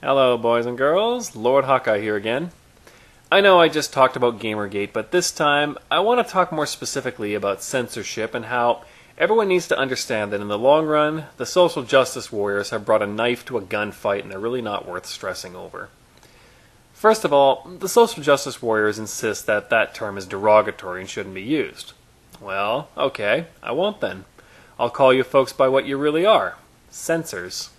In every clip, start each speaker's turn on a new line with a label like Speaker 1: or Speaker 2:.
Speaker 1: Hello, boys and girls. Lord Hawkeye here again. I know I just talked about Gamergate, but this time I want to talk more specifically about censorship and how everyone needs to understand that in the long run, the social justice warriors have brought a knife to a gunfight and they're really not worth stressing over. First of all, the social justice warriors insist that that term is derogatory and shouldn't be used. Well, okay, I won't then. I'll call you folks by what you really are. Censors.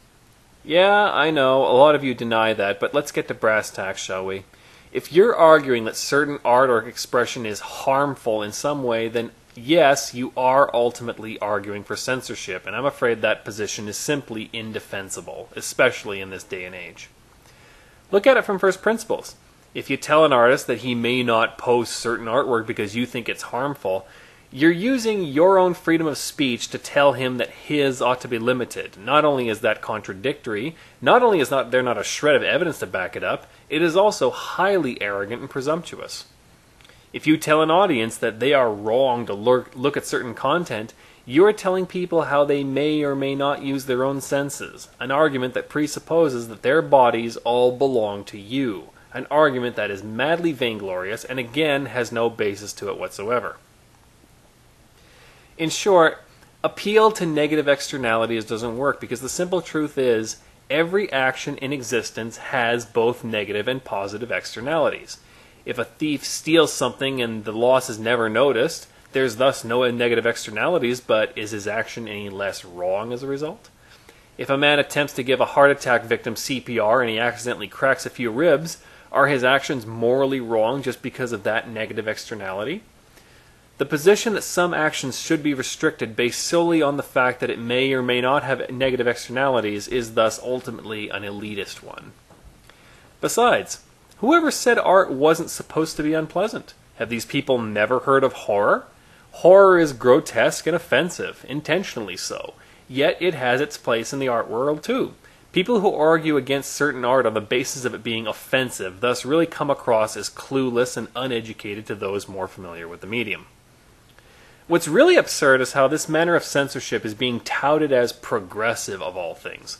Speaker 1: Yeah, I know, a lot of you deny that, but let's get to brass tacks, shall we? If you're arguing that certain art or expression is harmful in some way, then yes, you are ultimately arguing for censorship, and I'm afraid that position is simply indefensible, especially in this day and age. Look at it from first principles. If you tell an artist that he may not post certain artwork because you think it's harmful, you're using your own freedom of speech to tell him that his ought to be limited. Not only is that contradictory, not only is there not a shred of evidence to back it up, it is also highly arrogant and presumptuous. If you tell an audience that they are wrong to look at certain content, you are telling people how they may or may not use their own senses, an argument that presupposes that their bodies all belong to you, an argument that is madly vainglorious and again has no basis to it whatsoever. In short, appeal to negative externalities doesn't work because the simple truth is every action in existence has both negative and positive externalities. If a thief steals something and the loss is never noticed, there's thus no negative externalities, but is his action any less wrong as a result? If a man attempts to give a heart attack victim CPR and he accidentally cracks a few ribs, are his actions morally wrong just because of that negative externality? The position that some actions should be restricted based solely on the fact that it may or may not have negative externalities is thus ultimately an elitist one. Besides, whoever said art wasn't supposed to be unpleasant? Have these people never heard of horror? Horror is grotesque and offensive, intentionally so, yet it has its place in the art world too. People who argue against certain art on the basis of it being offensive thus really come across as clueless and uneducated to those more familiar with the medium. What's really absurd is how this manner of censorship is being touted as progressive of all things.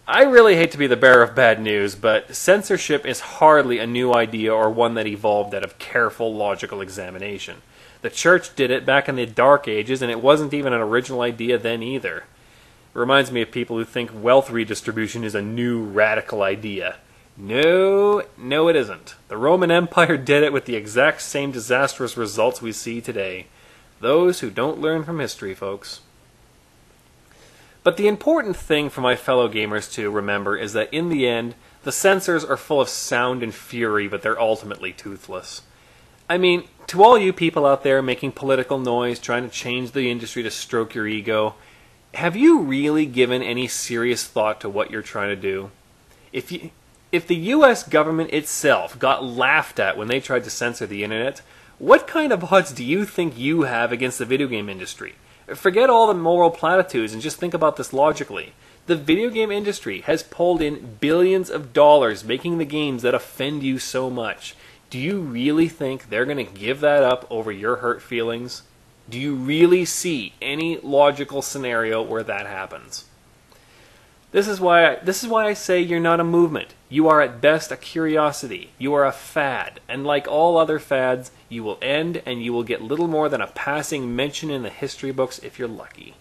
Speaker 1: I really hate to be the bearer of bad news, but censorship is hardly a new idea or one that evolved out of careful logical examination. The church did it back in the Dark Ages, and it wasn't even an original idea then either. It reminds me of people who think wealth redistribution is a new radical idea. No, it isn't. The Roman Empire did it with the exact same disastrous results we see today. Those who don't learn from history, folks. But the important thing for my fellow gamers to remember is that in the end, the censors are full of sound and fury, but they're ultimately toothless. I mean, to all you people out there making political noise, trying to change the industry to stroke your ego, have you really given any serious thought to what you're trying to do? If the US government itself got laughed at when they tried to censor the internet, what kind of odds do you think you have against the video game industry? Forget all the moral platitudes and just think about this logically. The video game industry has pulled in billions of dollars making the games that offend you so much. Do you really think they're going to give that up over your hurt feelings? Do you really see any logical scenario where that happens? This is why I say you're not a movement. You are at best a curiosity. You are a fad. And like all other fads, you will end and you will get little more than a passing mention in the history books if you're lucky.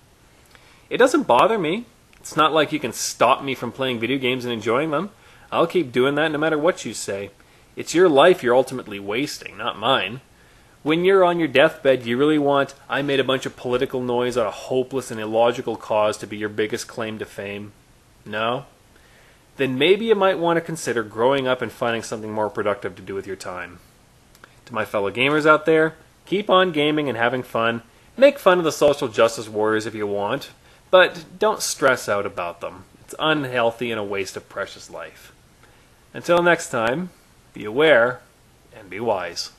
Speaker 1: It doesn't bother me. It's not like you can stop me from playing video games and enjoying them. I'll keep doing that no matter what you say. It's your life you're ultimately wasting, not mine. When you're on your deathbed, you really want, I made a bunch of political noise on a hopeless and illogical cause to be your biggest claim to fame? No? Then maybe you might want to consider growing up and finding something more productive to do with your time. To my fellow gamers out there, keep on gaming and having fun. Make fun of the social justice warriors if you want, but don't stress out about them. It's unhealthy and a waste of precious life. Until next time, be aware and be wise.